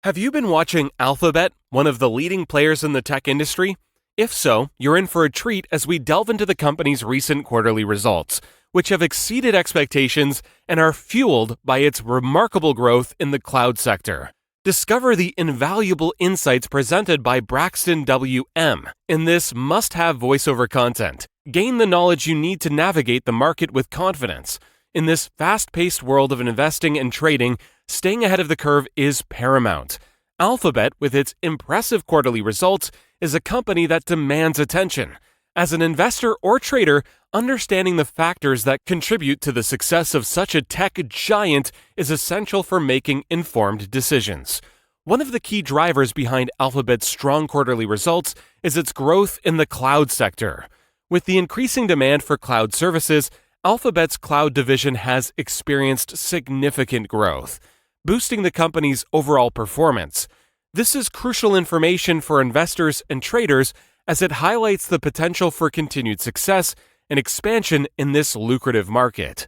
Have you been watching Alphabet, one of the leading players in the tech industry? If so, you're in for a treat as we delve into the company's recent quarterly results, which have exceeded expectations and are fueled by its remarkable growth in the cloud sector. Discover the invaluable insights presented by Braxton WM in this must-have voiceover content. Gain the knowledge you need to navigate the market with confidence. In this fast-paced world of investing and trading, staying ahead of the curve is paramount. Alphabet, with its impressive quarterly results, is a company that demands attention. As an investor or trader, understanding the factors that contribute to the success of such a tech giant is essential for making informed decisions. One of the key drivers behind Alphabet's strong quarterly results is its growth in the cloud sector. With the increasing demand for cloud services, Alphabet's cloud division has experienced significant growth, boosting the company's overall performance. This is crucial information for investors and traders as it highlights the potential for continued success and expansion in this lucrative market.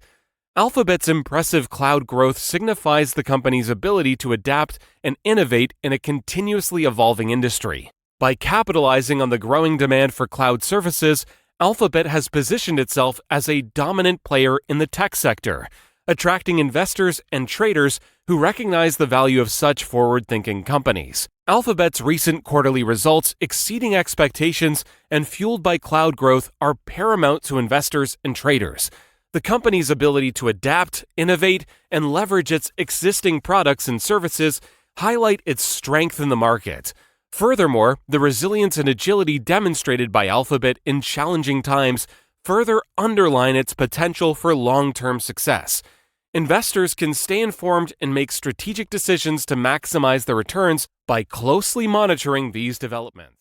Alphabet's impressive cloud growth signifies the company's ability to adapt and innovate in a continuously evolving industry. By capitalizing on the growing demand for cloud services, Alphabet has positioned itself as a dominant player in the tech sector, attracting investors and traders who recognize the value of such forward-thinking companies. Alphabet's recent quarterly results exceeding expectations and fueled by cloud growth are paramount to investors and traders. The company's ability to adapt, innovate, and leverage its existing products and services highlight its strength in the market. Furthermore, the resilience and agility demonstrated by Alphabet in challenging times further underline its potential for long-term success. Investors can stay informed and make strategic decisions to maximize their returns by closely monitoring these developments.